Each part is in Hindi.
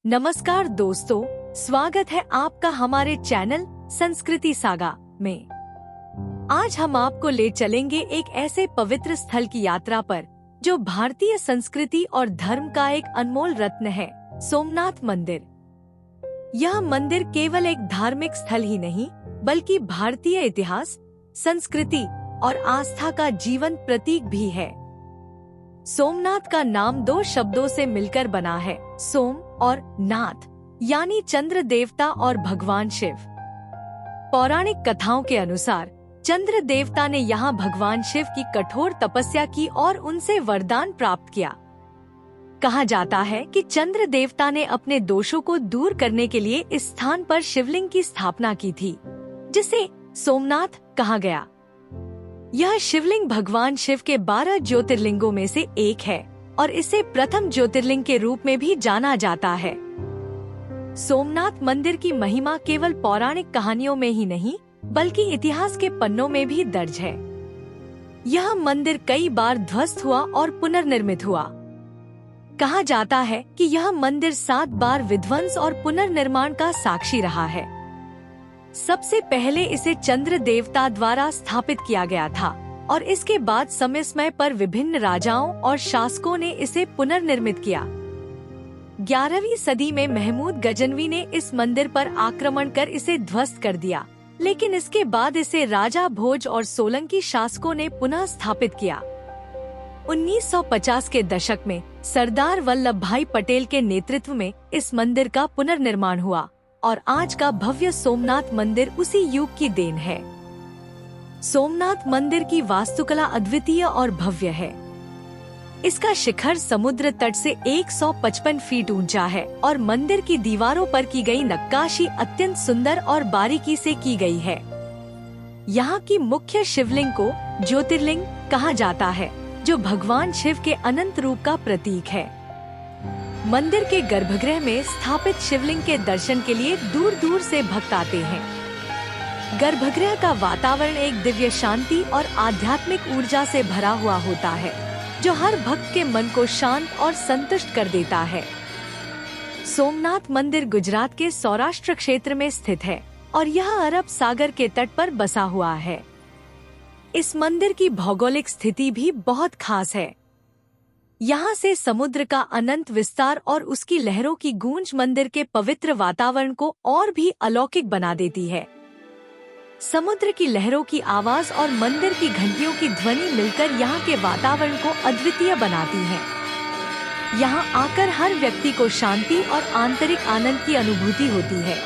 नमस्कार दोस्तों, स्वागत है आपका हमारे चैनल संस्कृति सागा में। आज हम आपको ले चलेंगे एक ऐसे पवित्र स्थल की यात्रा पर जो भारतीय संस्कृति और धर्म का एक अनमोल रत्न है, सोमनाथ मंदिर। यह मंदिर केवल एक धार्मिक स्थल ही नहीं बल्कि भारतीय इतिहास, संस्कृति और आस्था का जीवंत प्रतीक भी है। सोमनाथ का नाम दो शब्दों से मिलकर बना है, सोम और नाथ, यानी चंद्र देवता और भगवान शिव। पौराणिक कथाओं के अनुसार चंद्र देवता ने यहाँ भगवान शिव की कठोर तपस्या की और उनसे वरदान प्राप्त किया। कहा जाता है कि चंद्र देवता ने अपने दोषों को दूर करने के लिए इस स्थान पर शिवलिंग की स्थापना की थी, जिसे सोमनाथ कहा गया। यह शिवलिंग भगवान शिव के 12 ज्योतिर्लिंगों में से एक है और इसे प्रथम ज्योतिर्लिंग के रूप में भी जाना जाता है। सोमनाथ मंदिर की महिमा केवल पौराणिक कहानियों में ही नहीं बल्कि इतिहास के पन्नों में भी दर्ज है। यह मंदिर कई बार ध्वस्त हुआ और पुनर्निर्मित हुआ। कहा जाता है कि यह मंदिर 7 बार विध्वंस और पुनर्निर्माण का साक्षी रहा है। सबसे पहले इसे चंद्र देवता द्वारा स्थापित किया गया था और इसके बाद समय समय पर विभिन्न राजाओं और शासकों ने इसे पुनर्निर्मित किया। 11वीं सदी में महमूद गजनवी ने इस मंदिर पर आक्रमण कर इसे ध्वस्त कर दिया, लेकिन इसके बाद इसे राजा भोज और सोलंकी शासकों ने पुनः स्थापित किया। 1950 के दशक में सरदार वल्लभ भाई पटेल के नेतृत्व में इस मंदिर का पुनर्निर्माण हुआ और आज का भव्य सोमनाथ मंदिर उसी युग की देन है। सोमनाथ मंदिर की वास्तुकला अद्वितीय और भव्य है। इसका शिखर समुद्र तट से 155 फीट ऊंचा है और मंदिर की दीवारों पर की गई नक्काशी अत्यंत सुंदर और बारीकी से की गई है। यहाँ की मुख्य शिवलिंग को ज्योतिर्लिंग कहा जाता है, जो भगवान शिव के अनंत रूप का प्रतीक है। मंदिर के गर्भगृह में स्थापित शिवलिंग के दर्शन के लिए दूर दूर से भक्त आते हैं। गर्भगृह का वातावरण एक दिव्य शांति और आध्यात्मिक ऊर्जा से भरा हुआ होता है, जो हर भक्त के मन को शांत और संतुष्ट कर देता है। सोमनाथ मंदिर गुजरात के सौराष्ट्र क्षेत्र में स्थित है और यह अरब सागर के तट पर बसा हुआ है। इस मंदिर की भौगोलिक स्थिति भी बहुत खास है। यहाँ से समुद्र का अनंत विस्तार और उसकी लहरों की गूंज मंदिर के पवित्र वातावरण को और भी अलौकिक बना देती है। समुद्र की लहरों की आवाज और मंदिर की घंटियों की ध्वनि मिलकर यहाँ के वातावरण को अद्वितीय बनाती है। यहाँ आकर हर व्यक्ति को शांति और आंतरिक आनंद की अनुभूति होती है।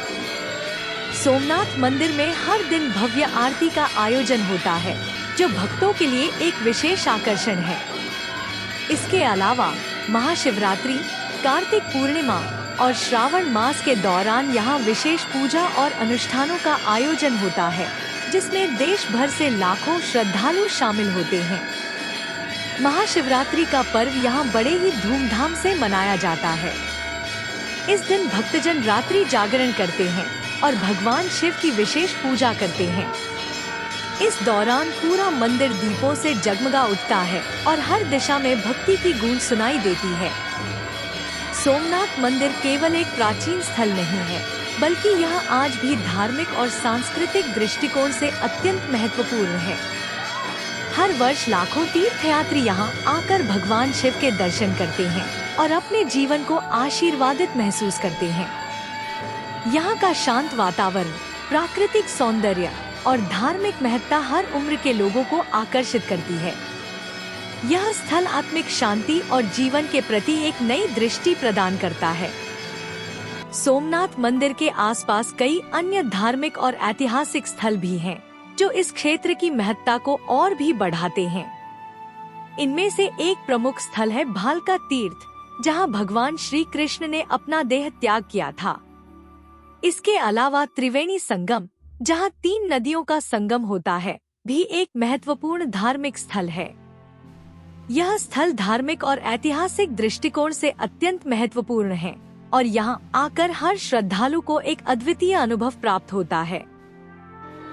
सोमनाथ मंदिर में हर दिन भव्य आरती का आयोजन होता है, जो भक्तों के लिए एक विशेष आकर्षण है। इसके अलावा महाशिवरात्रि, कार्तिक पूर्णिमा और श्रावण मास के दौरान यहाँ विशेष पूजा और अनुष्ठानों का आयोजन होता है, जिसमें देश भर से लाखों श्रद्धालु शामिल होते हैं। महाशिवरात्रि का पर्व यहाँ बड़े ही धूमधाम से मनाया जाता है। इस दिन भक्तजन रात्रि जागरण करते हैं और भगवान शिव की विशेष पूजा करते हैं। इस दौरान पूरा मंदिर दीपों से जगमगा उठता है और हर दिशा में भक्ति की गूंज सुनाई देती है। सोमनाथ मंदिर केवल एक प्राचीन स्थल नहीं है, बल्कि यह आज भी धार्मिक और सांस्कृतिक दृष्टिकोण से अत्यंत महत्वपूर्ण है। हर वर्ष लाखों तीर्थयात्री यहाँ आकर भगवान शिव के दर्शन करते हैं और अपने जीवन को आशीर्वादित महसूस करते हैं। यहाँ का शांत वातावरण, प्राकृतिक सौंदर्य और धार्मिक महत्ता हर उम्र के लोगों को आकर्षित करती है। यह स्थल आत्मिक शांति और जीवन के प्रति एक नई दृष्टि प्रदान करता है। सोमनाथ मंदिर के आसपास कई अन्य धार्मिक और ऐतिहासिक स्थल भी हैं, जो इस क्षेत्र की महत्ता को और भी बढ़ाते हैं। इनमें से एक प्रमुख स्थल है भालका तीर्थ, जहां भगवान श्री कृष्ण ने अपना देह त्याग किया था। इसके अलावा त्रिवेणी संगम, जहां 3 नदियों का संगम होता है, भी एक महत्वपूर्ण धार्मिक स्थल है। यह स्थल धार्मिक और ऐतिहासिक दृष्टिकोण से अत्यंत महत्वपूर्ण है और यहाँ आकर हर श्रद्धालु को एक अद्वितीय अनुभव प्राप्त होता है।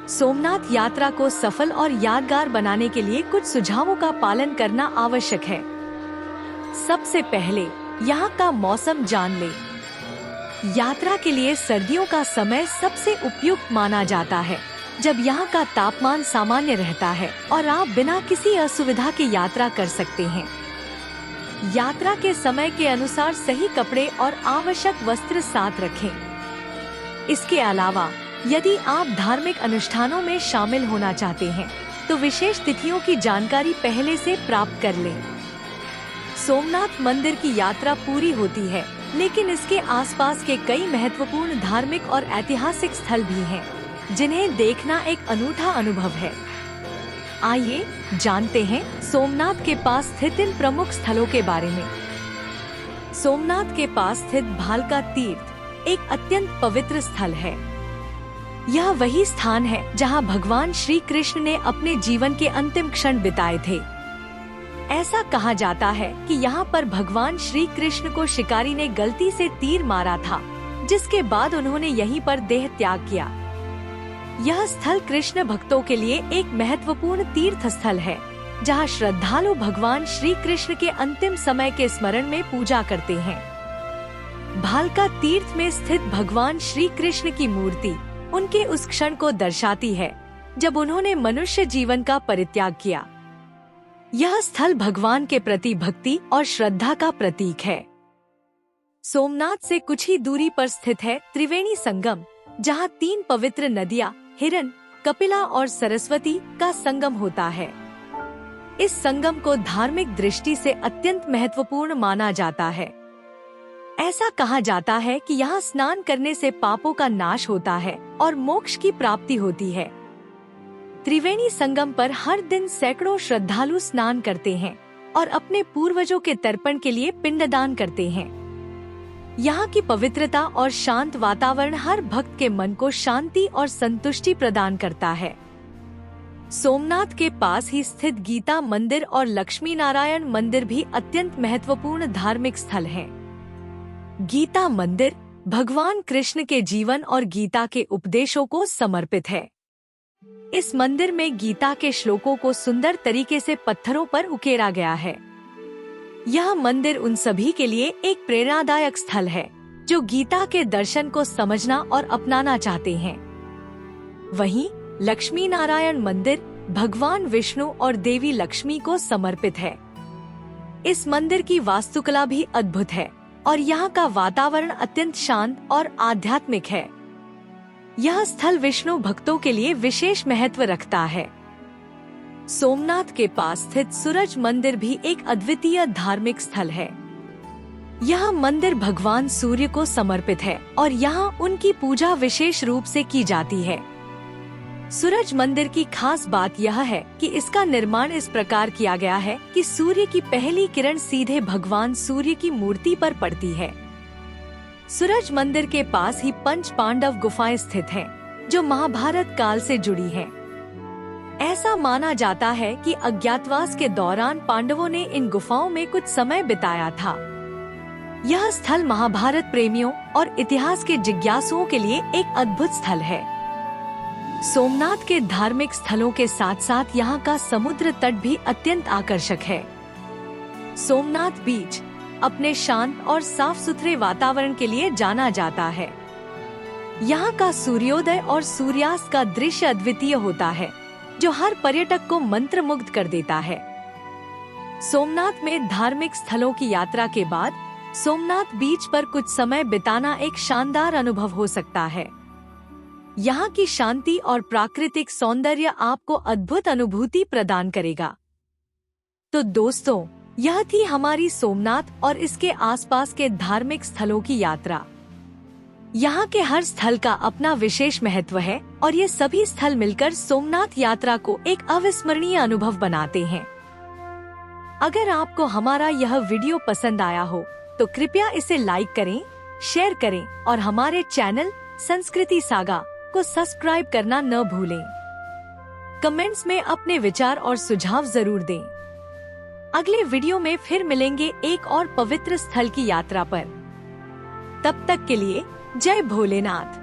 सोमनाथ यात्रा को सफल और यादगार बनाने के लिए कुछ सुझावों का पालन करना आवश्यक है। सबसे पहले यहाँ का मौसम जान लें। यात्रा के लिए सर्दियों का समय सबसे उपयुक्त माना जाता है, जब यहाँ का तापमान सामान्य रहता है और आप बिना किसी असुविधा के यात्रा कर सकते हैं। यात्रा के समय के अनुसार सही कपड़े और आवश्यक वस्त्र साथ रखें। इसके अलावा यदि आप धार्मिक अनुष्ठानों में शामिल होना चाहते हैं तो विशेष तिथियों की जानकारी पहले से प्राप्त कर लें। सोमनाथ मंदिर की यात्रा पूरी होती है, लेकिन इसके आसपास के कई महत्वपूर्ण धार्मिक और ऐतिहासिक स्थल भी हैं, जिन्हें देखना एक अनूठा अनुभव है। आइए जानते हैं सोमनाथ के पास स्थित इन प्रमुख स्थलों के बारे में। सोमनाथ के पास स्थित भालका तीर्थ एक अत्यंत पवित्र स्थल है। यह वही स्थान है जहां भगवान श्री कृष्ण ने अपने जीवन के अंतिम क्षण बिताए थे। ऐसा कहा जाता है कि यहाँ पर भगवान श्री कृष्ण को शिकारी ने गलती से तीर मारा था, जिसके बाद उन्होंने यहीं पर देह त्याग किया। यह स्थल कृष्ण भक्तों के लिए एक महत्वपूर्ण तीर्थ स्थल है, जहाँ श्रद्धालु भगवान श्री कृष्ण के अंतिम समय के स्मरण में पूजा करते हैं। भालका तीर्थ में स्थित भगवान श्री कृष्ण की मूर्ति उनके उस क्षण को दर्शाती है जब उन्होंने मनुष्य जीवन का परित्याग किया। यह स्थल भगवान के प्रति भक्ति और श्रद्धा का प्रतीक है। सोमनाथ से कुछ ही दूरी पर स्थित है त्रिवेणी संगम, जहाँ 3 पवित्र नदियाँ हिरन, कपिला और सरस्वती का संगम होता है। इस संगम को धार्मिक दृष्टि से अत्यंत महत्वपूर्ण माना जाता है। ऐसा कहा जाता है कि यहाँ स्नान करने से पापों का नाश होता है और मोक्ष की प्राप्ति होती है। त्रिवेणी संगम पर हर दिन सैकड़ों श्रद्धालु स्नान करते हैं और अपने पूर्वजों के तर्पण के लिए पिंडदान करते हैं। यहाँ की पवित्रता और शांत वातावरण हर भक्त के मन को शांति और संतुष्टि प्रदान करता है। सोमनाथ के पास ही स्थित गीता मंदिर और लक्ष्मी नारायण मंदिर भी अत्यंत महत्वपूर्ण धार्मिक स्थल हैं। गीता मंदिर भगवान कृष्ण के जीवन और गीता के उपदेशों को समर्पित है। इस मंदिर में गीता के श्लोकों को सुंदर तरीके से पत्थरों पर उकेरा गया है। यह मंदिर उन सभी के लिए एक प्रेरणादायक स्थल है जो गीता के दर्शन को समझना और अपनाना चाहते हैं। वहीं लक्ष्मी नारायण मंदिर भगवान विष्णु और देवी लक्ष्मी को समर्पित है। इस मंदिर की वास्तुकला भी अद्भुत है और यहाँ का वातावरण अत्यंत शांत और आध्यात्मिक है। यह स्थल विष्णु भक्तों के लिए विशेष महत्व रखता है। सोमनाथ के पास स्थित सूरज मंदिर भी एक अद्वितीय धार्मिक स्थल है। यह मंदिर भगवान सूर्य को समर्पित है और यहाँ उनकी पूजा विशेष रूप से की जाती है। सूरज मंदिर की खास बात यह है कि इसका निर्माण इस प्रकार किया गया है कि सूर्य की पहली किरण सीधे भगवान सूर्य की मूर्ति पर पड़ती है। सूरज मंदिर के पास ही 5 पांडव गुफाएं स्थित हैं, जो महाभारत काल से जुड़ी हैं। ऐसा माना जाता है कि अज्ञातवास के दौरान पांडवों ने इन गुफाओं में कुछ समय बिताया था। यह स्थल महाभारत प्रेमियों और इतिहास के जिज्ञासुओं के लिए एक अद्भुत स्थल है। सोमनाथ के धार्मिक स्थलों के साथ साथ यहाँ का समुद्र तट भी अत्यंत आकर्षक है। सोमनाथ बीच अपने शांत और साफ सुथरे वातावरण के लिए जाना जाता है। यहाँ का सूर्योदय और सूर्यास्त का दृश्य अद्वितीय होता है, जो हर पर्यटक को मंत्रमुग्ध कर देता है। सोमनाथ में धार्मिक स्थलों की यात्रा के बाद सोमनाथ बीच पर कुछ समय बिताना एक शानदार अनुभव हो सकता है। यहाँ की शांति और प्राकृतिक सौंदर्य आपको अद्भुत अनुभूति प्रदान करेगा। तो दोस्तों, यह थी हमारी सोमनाथ और इसके आसपास के धार्मिक स्थलों की यात्रा। यहाँ के हर स्थल का अपना विशेष महत्व है और ये सभी स्थल मिलकर सोमनाथ यात्रा को एक अविस्मरणीय अनुभव बनाते हैं। अगर आपको हमारा यह वीडियो पसंद आया हो तो कृपया इसे लाइक करें, शेयर करें और हमारे चैनल संस्कृति सागा को सब्सक्राइब करना न भूलें। कमेंट्स में अपने विचार और सुझाव जरूर दें। अगले वीडियो में फिर मिलेंगे एक और पवित्र स्थल की यात्रा पर। तब तक के लिए जय भोलेनाथ।